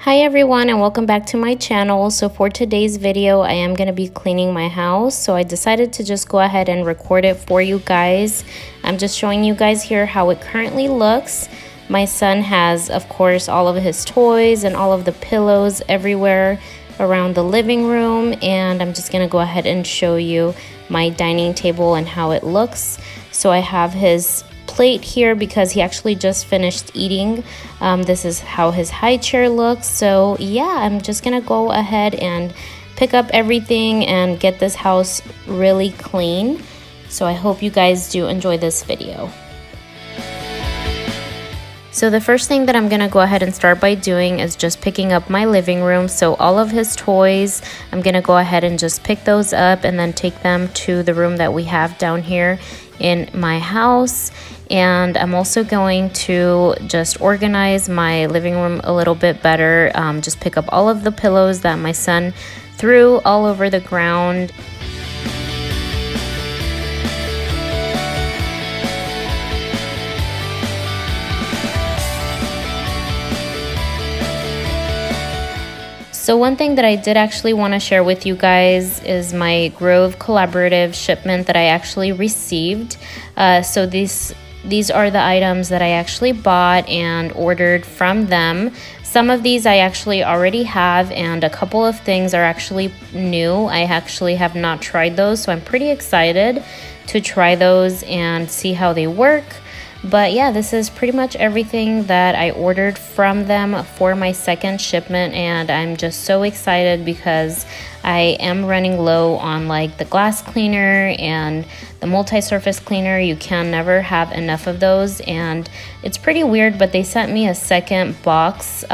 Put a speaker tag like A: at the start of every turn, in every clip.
A: Hi everyone, and welcome back to my channel. So for today's video I am going to be cleaning my house, so I decided to just go ahead and record it for you guys. I'm just showing you guys here how it currently looks. My son has, of course, all of his toys and all of the pillows everywhere around the living room, and I'm just going to go ahead and show you my dining table and how it looks. So I have his plate here because he actually just finished eating. This is how his high chair looks. So yeah, I'm just gonna go ahead and pick up everything and get this house really clean. So I hope you guys do enjoy this video. So the first thing that I'm gonna go ahead and start by doing is just picking up my living room. So all of his toys, I'm gonna go ahead and just pick those up and then take them to the room that we have down here in my house. And I'm also going to just organize my living room a little bit better, just pick up all of the pillows that my son threw all over the ground. So one thing that I did actually want to share with you guys is my Grove collaborative shipment that I actually received. So these are the items that I actually bought and ordered from them. Some of these I actually already have, and a couple of things are actually new. I actually have not tried those, so I'm pretty excited to try those and see how they work. But yeah, this is pretty much everything that I ordered from them for my second shipment, and I'm just so excited because I am running low on like the glass cleaner and the multi-surface cleaner. You can never have enough of those, and it's pretty weird, but they sent me a second box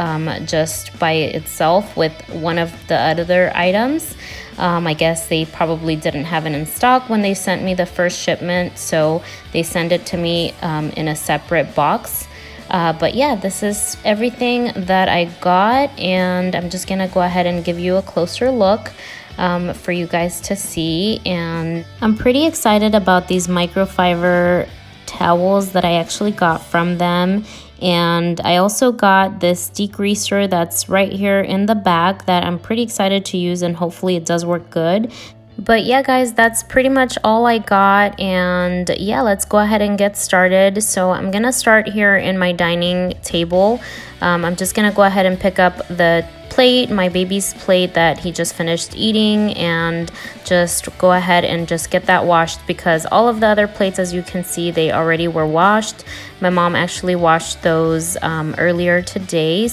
A: just by itself with one of the other items. I guess they probably didn't have it in stock when they sent me the first shipment, so they sent it to me in a separate box. But yeah, this is everything that I got, and I'm just gonna go ahead and give you a closer look for you guys to see. And I'm pretty excited about these microfiber towels that I actually got from them. And I also got this degreaser that's right here in the back that I'm pretty excited to use, and hopefully it does work good. But yeah guys, that's pretty much all I got, and yeah, let's go ahead and get started. So I'm gonna start here in my dining table. I'm just gonna go ahead and pick up the plate, my baby's plate that he just finished eating, and just go ahead and just get that washed because all of the other plates, as you can see, they already were washed. My mom actually washed those earlier today.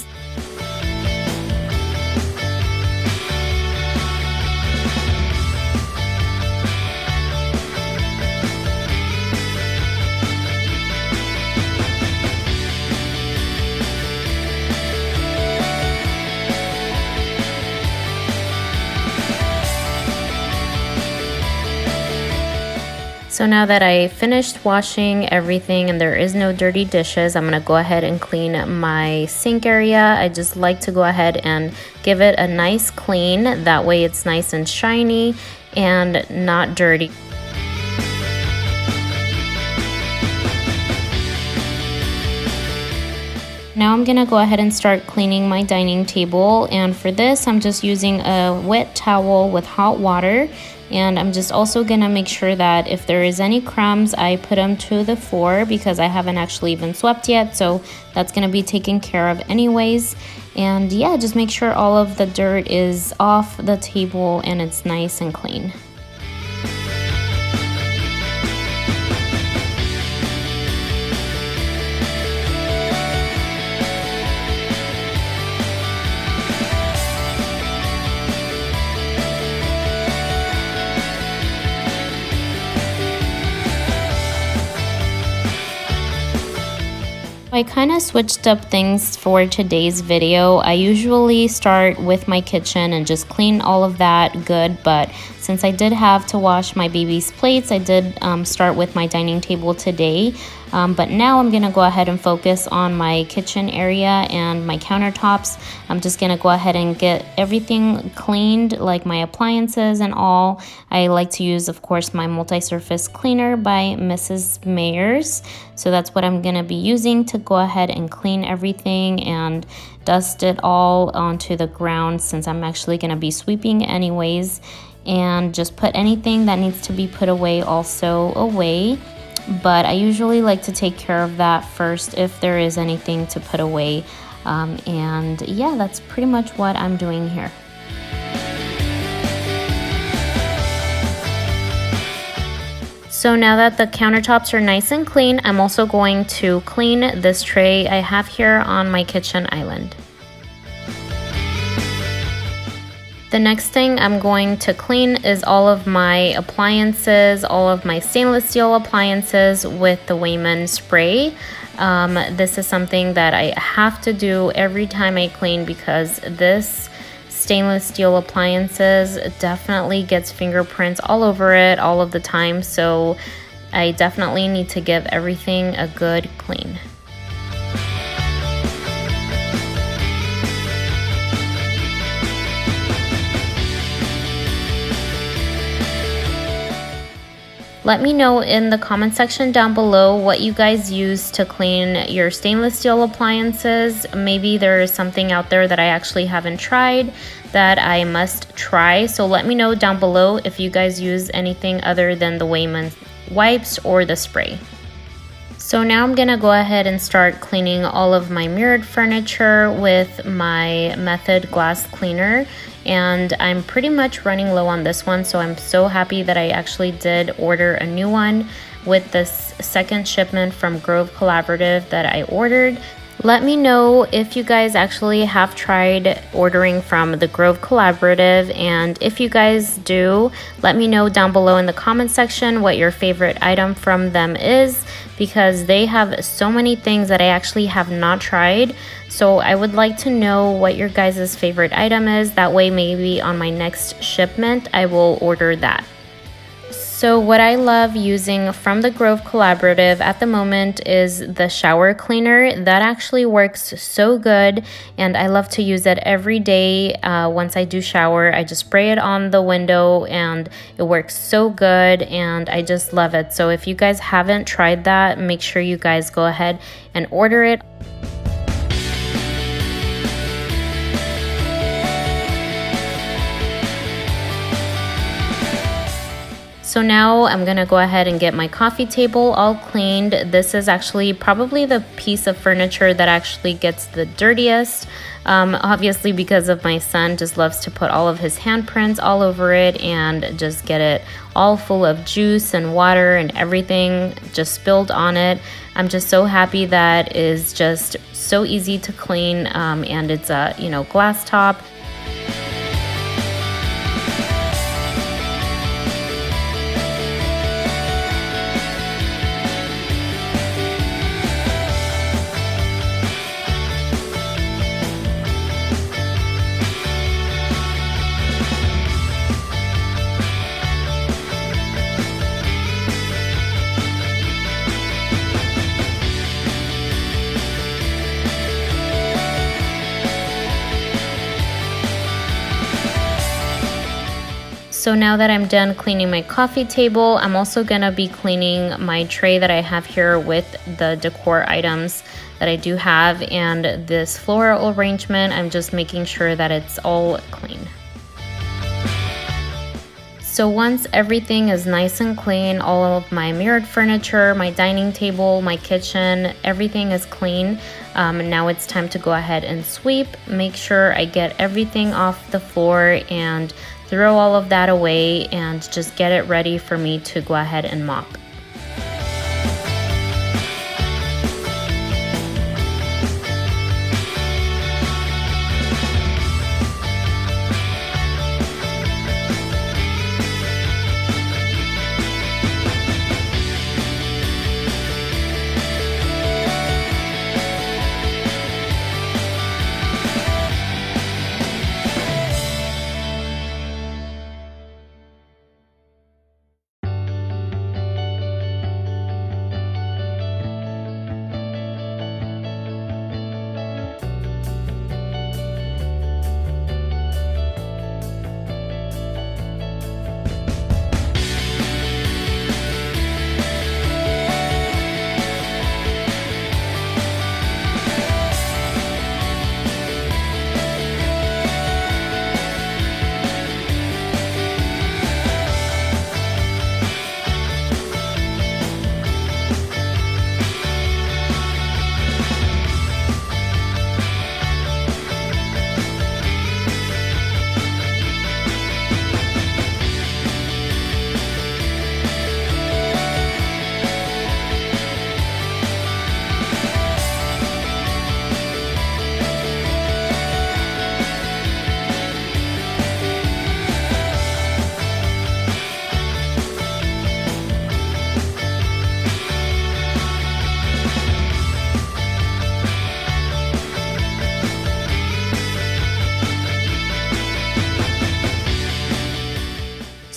A: So now that I finished washing everything and there is no dirty dishes, I'm gonna go ahead and clean my sink area. I just like to go ahead and give it a nice clean. That way it's nice and shiny and not dirty. Now I'm gonna go ahead and start cleaning my dining table, and for this I'm just using a wet towel with hot water, and I'm just also gonna make sure that if there is any crumbs, I put them to the floor because I haven't actually even swept yet, so that's gonna be taken care of anyways. And yeah, just make sure all of the dirt is off the table and it's nice and clean. I kind of switched up things for today's video. I usually start with my kitchen and just clean all of that good, but Since I did have to wash my baby's plates, I did start with my dining table today. But now I'm gonna go ahead and focus on my kitchen area and my countertops. I'm just gonna go ahead and get everything cleaned, like my appliances and all. I like to use, of course, my multi-surface cleaner by Mrs. Meyers. So that's what I'm gonna be using to go ahead and clean everything and dust it all onto the ground, since I'm actually gonna be sweeping anyways, and just put anything that needs to be put away also away. But I usually like to take care of that first if there is anything to put away. And yeah, that's pretty much what I'm doing here. So now that the countertops are nice and clean, I'm also going to clean this tray I have here on my kitchen island. The next thing I'm going to clean is all of my appliances, all of my stainless steel appliances with the Weiman spray. This is something that I have to do every time I clean, because this stainless steel appliances definitely gets fingerprints all over it all of the time. So I definitely need to give everything a good clean. Let me know in the comment section down below what you guys use to clean your stainless steel appliances. Maybe there is something out there that I actually haven't tried that I must try. So let me know down below if you guys use anything other than the Weiman wipes or the spray. So now I'm gonna go ahead and start cleaning all of my mirrored furniture with my Method glass cleaner. And I'm pretty much running low on this one, so I'm so happy that I actually did order a new one with this second shipment from Grove Collaborative that I ordered. Let me know if you guys actually have tried ordering from the Grove Collaborative, and if you guys do, let me know down below in the comment section what your favorite item from them is, because they have so many things that I actually have not tried. So I would like to know what your guys' favorite item is. That way maybe on my next shipment I will order that. So what I love using from the Grove Collaborative at the moment is the shower cleaner. That actually works so good, and I love to use it every day. Once I do shower, I just spray it on the window and it works so good, and I just love it. So if you guys haven't tried that, make sure you guys go ahead and order it. So now I'm gonna go ahead and get my coffee table all cleaned. This is actually probably the piece of furniture that actually gets the dirtiest. Obviously, because of my son just loves to put all of his handprints all over it and just get it all full of juice and water and everything just spilled on it. I'm just so happy that is just so easy to clean, and it's a glass top. So now that I'm done cleaning my coffee table, I'm also gonna be cleaning my tray that I have here with the decor items that I do have, and this floral arrangement, I'm just making sure that it's all clean. So once everything is nice and clean, all of my mirrored furniture, my dining table, my kitchen, everything is clean. Now it's time to go ahead and sweep, make sure I get everything off the floor and throw all of that away and just get it ready for me to go ahead and mop.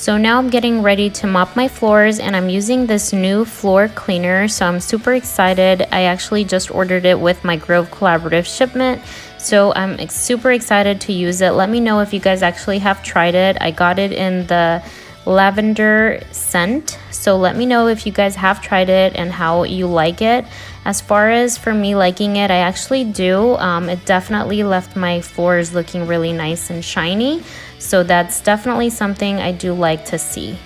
A: So now I'm getting ready to mop my floors, and I'm using this new floor cleaner, so I'm super excited. I actually just ordered it with my Grove Collaborative shipment, so I'm super excited to use it. Let me know if you guys actually have tried it. I got it in the lavender scent, so let me know if you guys have tried it and how you like it. As far as for me liking it, I actually do. It definitely left my floors looking really nice and shiny, so that's definitely something I do like to see.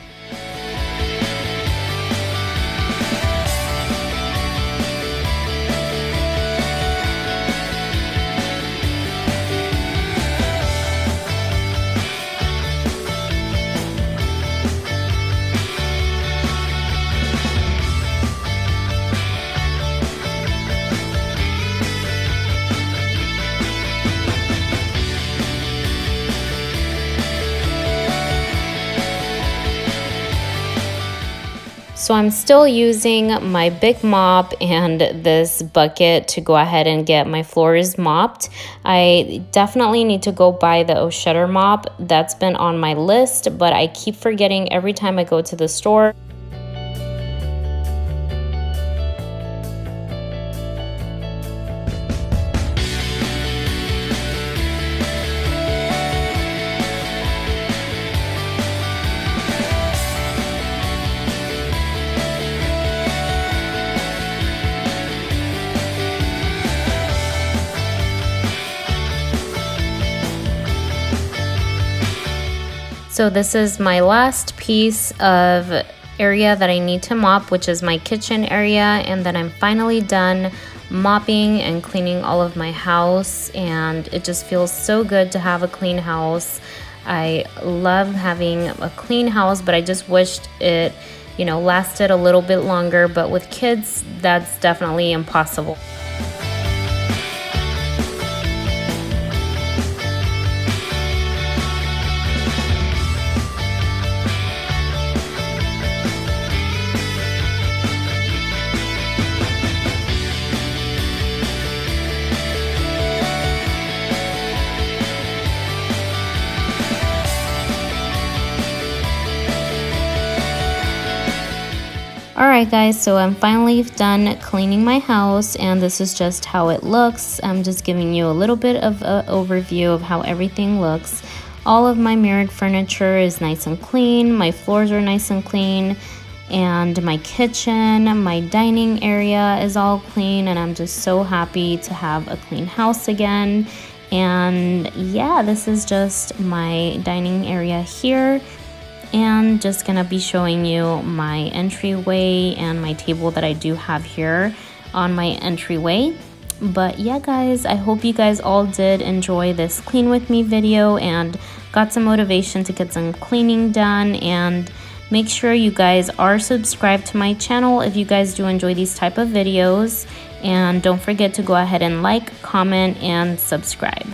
A: So I'm still using my big mop and this bucket to go ahead and get my floors mopped. I definitely need to go buy the O'Shutter mop. That's been on my list, but I keep forgetting every time I go to the store. So this is my last piece of area that I need to mop, which is my kitchen area, and then I'm finally done mopping and cleaning all of my house, and it just feels so good to have a clean house. I love having a clean house, but I just wished it, lasted a little bit longer, but with kids, that's definitely impossible. Alright guys, so I'm finally done cleaning my house, and this is just how it looks. I'm just giving you a little bit of an overview of how everything looks. All of my mirrored furniture is nice and clean, my floors are nice and clean, and my kitchen, my dining area is all clean, and I'm just so happy to have a clean house again. And yeah, this is just my dining area here. And just gonna be showing you my entryway and my table that I do have here on my entryway. But yeah guys, I hope you guys all did enjoy this clean with me video and got some motivation to get some cleaning done. And make sure you guys are subscribed to my channel if you guys do enjoy these type of videos, and don't forget to go ahead and like, comment, and subscribe.